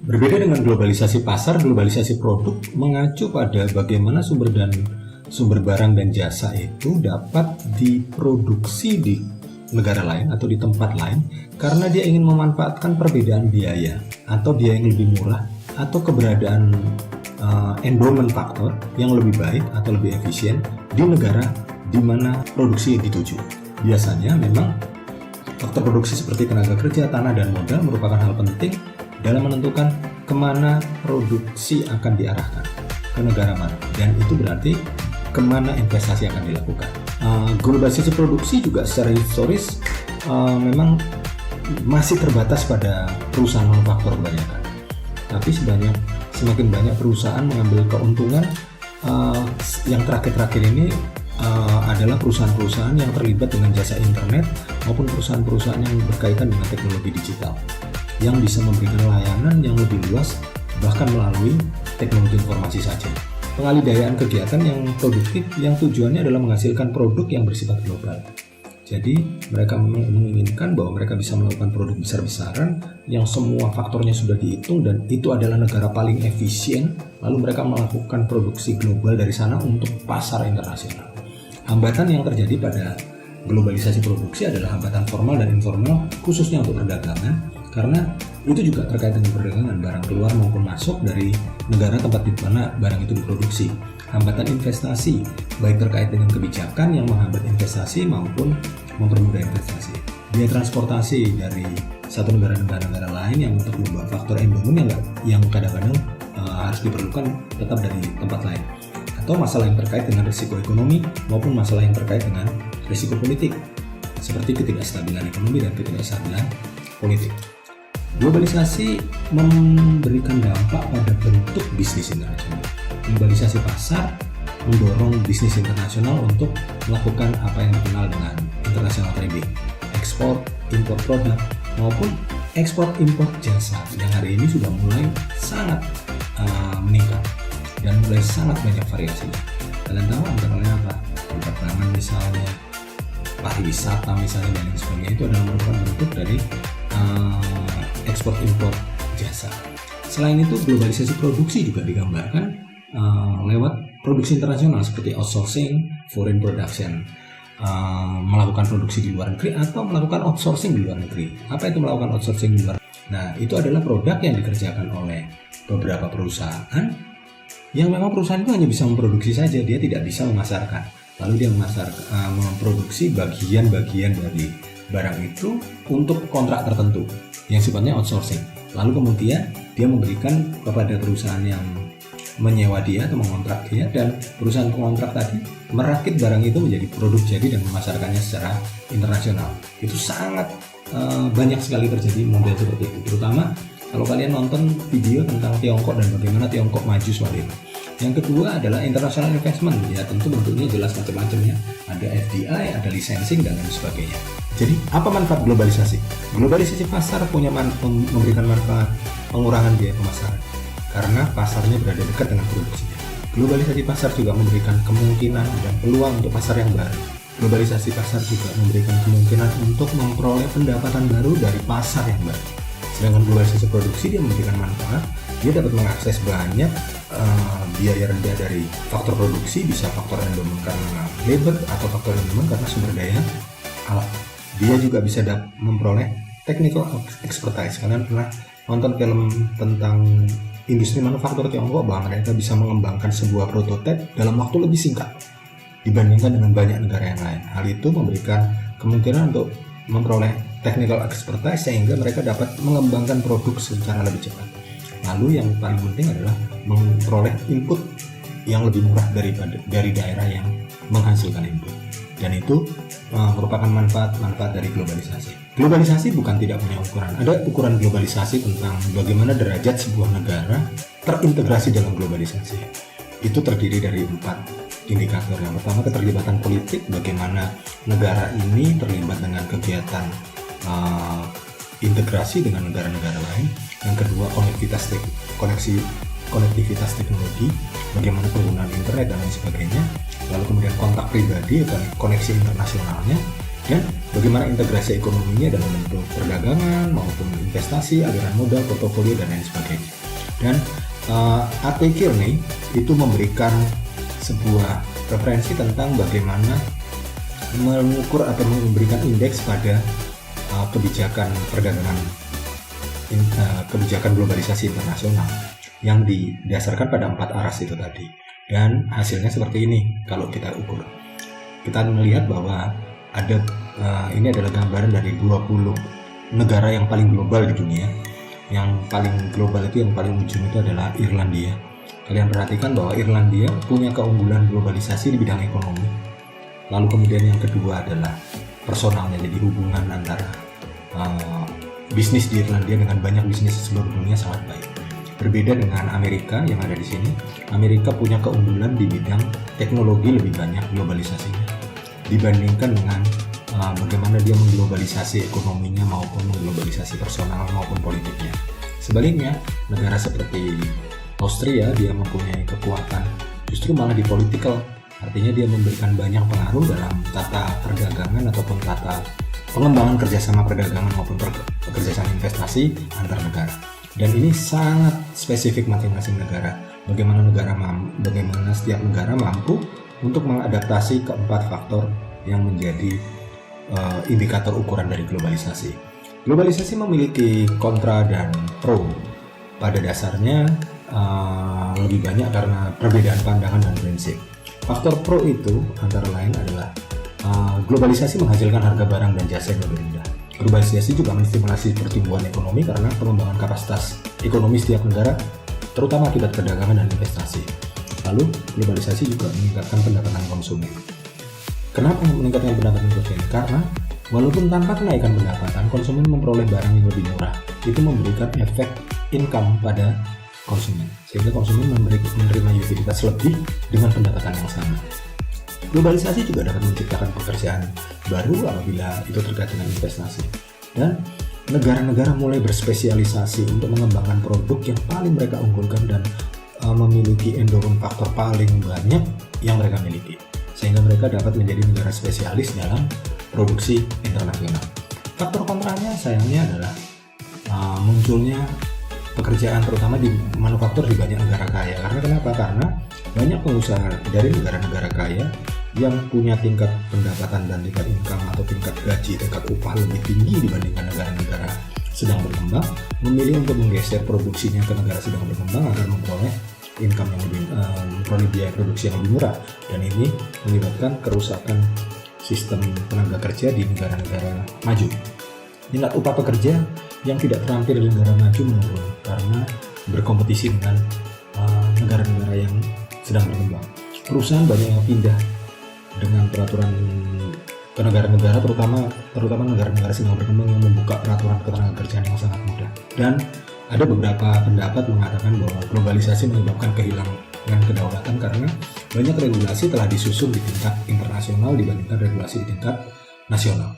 Berbeda dengan globalisasi pasar, globalisasi produk mengacu pada bagaimana sumber barang dan jasa itu dapat diproduksi di negara lain atau di tempat lain karena dia ingin memanfaatkan perbedaan biaya atau dia yang lebih murah atau keberadaan endowment faktor yang lebih baik atau lebih efisien di negara di mana produksi dituju. Biasanya memang faktor produksi seperti tenaga kerja, tanah, dan modal merupakan hal penting dalam menentukan kemana produksi akan diarahkan, ke negara mana, dan itu berarti kemana investasi akan dilakukan. Globalisasi produksi juga secara historis memang masih terbatas pada perusahaan manufaktur kebanyakan, tapi semakin banyak perusahaan mengambil keuntungan. Yang terakhir-terakhir ini adalah perusahaan-perusahaan yang terlibat dengan jasa internet maupun perusahaan-perusahaan yang berkaitan dengan teknologi digital yang bisa memberikan layanan yang lebih luas bahkan melalui teknologi informasi saja. Pengalihdayan kegiatan yang produktif yang tujuannya adalah menghasilkan produk yang bersifat global. Jadi mereka menginginkan bahwa mereka bisa melakukan produk besar-besaran yang semua faktornya sudah dihitung dan itu adalah negara paling efisien, lalu mereka melakukan produksi global dari sana untuk pasar internasional. Hambatan yang terjadi pada globalisasi produksi adalah hambatan formal dan informal khususnya untuk perdagangan, karena itu juga terkait dengan perdagangan barang keluar maupun masuk dari negara tempat di mana barang itu diproduksi. Hambatan investasi baik terkait dengan kebijakan yang menghambat investasi maupun mempermudah investasi. Biaya transportasi dari satu negara lain yang untuk membawa faktor endowment yang kadang-kadang harus diperlukan tetap dari tempat lain. Atau masalah yang terkait dengan risiko ekonomi maupun masalah yang terkait dengan risiko politik seperti ketidakstabilan ekonomi dan ketidakstabilan politik. Globalisasi memberikan dampak pada bentuk bisnis internasional. Globalisasi pasar mendorong bisnis internasional untuk melakukan apa yang dikenal dengan international trading, ekspor, impor produk, maupun ekspor impor jasa yang hari ini sudah mulai sangat meningkat dan mulai sangat banyak variasinya. Kalian tahu antara lain apa? Perdagangan misalnya, pariwisata misalnya, dan lain sebagainya itu adalah merupakan bentuk dari ekspor impor jasa. Selain itu, globalisasi produksi juga digambarkan lewat produksi internasional seperti outsourcing, foreign production, melakukan produksi di luar negeri atau melakukan outsourcing di luar negeri. Apa itu melakukan outsourcing di luar negeri? Nah, itu adalah produk yang dikerjakan oleh beberapa perusahaan yang memang perusahaan itu hanya bisa memproduksi saja, dia tidak bisa memasarkan. Lalu dia memproduksi bagian-bagian dari barang itu untuk kontrak tertentu yang sifatnya outsourcing. Lalu kemudian dia memberikan kepada perusahaan yang menyewa dia atau mengontrak dia, dan perusahaan pengontrak tadi merakit barang itu menjadi produk jadi dan memasarkannya secara internasional. Itu sangat banyak sekali terjadi model seperti itu, terutama kalau kalian nonton video tentang Tiongkok dan bagaimana Tiongkok maju soal itu. Yang kedua adalah international investment, ya tentu bentuknya jelas macam-macamnya, ada FDI, ada licensing dan lain sebagainya. Jadi apa manfaat globalisasi? Globalisasi pasar memberikan manfaat pengurangan biaya pemasaran karena pasarnya berada dekat dengan produksinya. Globalisasi pasar juga memberikan kemungkinan dan peluang untuk pasar yang baru. Globalisasi pasar juga memberikan kemungkinan untuk memperoleh pendapatan baru dari pasar yang baru. Sedangkan globalisasi produksi dia memberikan manfaat, dia dapat mengakses banyak biaya rendah dari faktor produksi, bisa faktor endowment karena labor atau faktor endowment karena sumber daya alat. Dia juga bisa memperoleh technical expertise. Kalian pernah nonton film tentang industri manufaktur Tiongkok bahwa mereka bisa mengembangkan sebuah prototipe dalam waktu lebih singkat dibandingkan dengan banyak negara yang lain. Hal itu memberikan kemungkinan untuk memperoleh technical expertise sehingga mereka dapat mengembangkan produk secara lebih cepat. Lalu yang paling penting adalah memperoleh input yang lebih murah dari daerah yang menghasilkan input. Dan itu merupakan manfaat dari globalisasi. Globalisasi bukan tidak punya ukuran. Ada ukuran globalisasi tentang bagaimana derajat sebuah negara terintegrasi dalam globalisasi. Itu terdiri dari 4 indikator. Yang pertama, keterlibatan politik, bagaimana negara ini terlibat dengan kegiatan integrasi dengan negara-negara lain. Yang kedua, konektivitas teknologi, bagaimana penggunaan internet dan lain sebagainya. Lalu kemudian kontak pribadi dan koneksi internasionalnya. Dan bagaimana integrasi ekonominya dalam bentuk perdagangan maupun investasi, aliran modal, portofolio, dan lain sebagainya. Dan Arte Kearney itu memberikan sebuah referensi tentang bagaimana mengukur atau memberikan indeks pada kebijakan perdagangan, kebijakan globalisasi internasional yang didasarkan pada 4 aras itu tadi. Dan hasilnya seperti ini kalau kita ukur. Kita melihat bahwa ada ini adalah gambaran dari 20 negara yang paling global di dunia. Yang paling global itu, yang paling ujung itu adalah Irlandia. Kalian perhatikan bahwa Irlandia punya keunggulan globalisasi di bidang ekonomi. Lalu kemudian yang kedua adalah personalnya, jadi hubungan antara bisnis di Irlandia dengan banyak bisnis di seluruh dunia sangat baik. Berbeda dengan Amerika yang ada di sini, Amerika punya keunggulan di bidang teknologi lebih banyak globalisasinya dibandingkan dengan bagaimana dia mengglobalisasi ekonominya maupun mengglobalisasi personal maupun politiknya. Sebaliknya, negara seperti Austria dia mempunyai kekuatan justru malah di political, artinya dia memberikan banyak pengaruh dalam tata perdagangan ataupun tata pengembangan kerjasama perdagangan maupun kerjasama investasi antar negara. Dan ini sangat spesifik masing-masing negara. Bagaimana setiap negara mampu untuk mengadaptasi keempat faktor yang menjadi indikator ukuran dari globalisasi. Globalisasi memiliki kontra dan pro. Pada dasarnya lebih banyak karena perbedaan pandangan dan prinsip. Faktor pro itu antara lain adalah globalisasi menghasilkan harga barang dan jasa yang lebih rendah. Globalisasi juga menstimulasi pertumbuhan ekonomi karena pengembangan kapasitas ekonomi setiap negara, terutama akibat perdagangan dan investasi. Lalu, globalisasi juga meningkatkan pendapatan konsumen. Kenapa meningkatkan pendapatan konsumen? Karena walaupun tanpa kenaikan pendapatan, konsumen memperoleh barang yang lebih murah. Itu memberikan efek income pada konsumen, sehingga konsumen menerima utilitas lebih dengan pendapatan yang sama. Globalisasi juga dapat menciptakan pekerjaan baru apabila itu terkait dengan investasi. Dan negara-negara mulai berspesialisasi untuk mengembangkan produk yang paling mereka unggulkan dan memiliki endowment faktor paling banyak yang mereka miliki, sehingga mereka dapat menjadi negara spesialis dalam produksi internasional. Faktor kontranya sayangnya adalah munculnya pekerjaan terutama di manufaktur di banyak negara kaya. Karena kenapa? Karena banyak pengusaha dari negara-negara kaya yang punya tingkat pendapatan dan tingkat income atau tingkat gaji, tingkat upah lebih tinggi dibandingkan negara-negara sedang berkembang, memilih untuk menggeser produksinya ke negara sedang berkembang agar memperoleh income yang lebih, memperoleh biaya produksi yang lebih murah. Dan ini menyebabkan kerusakan sistem tenaga kerja di negara-negara maju. Tingkat upah pekerja yang tidak terampil di negara maju menurun karena berkompetisi dengan negara-negara yang sedang berkembang. Perusahaan banyak yang pindah dengan peraturan ke negara-negara, terutama negara-negara sedang berkembang yang membuka peraturan ketenagakerjaan yang sangat mudah. Dan ada beberapa pendapat mengatakan bahwa globalisasi menyebabkan kehilangan kedaulatan karena banyak regulasi telah disusun di tingkat internasional dibandingkan regulasi di tingkat nasional.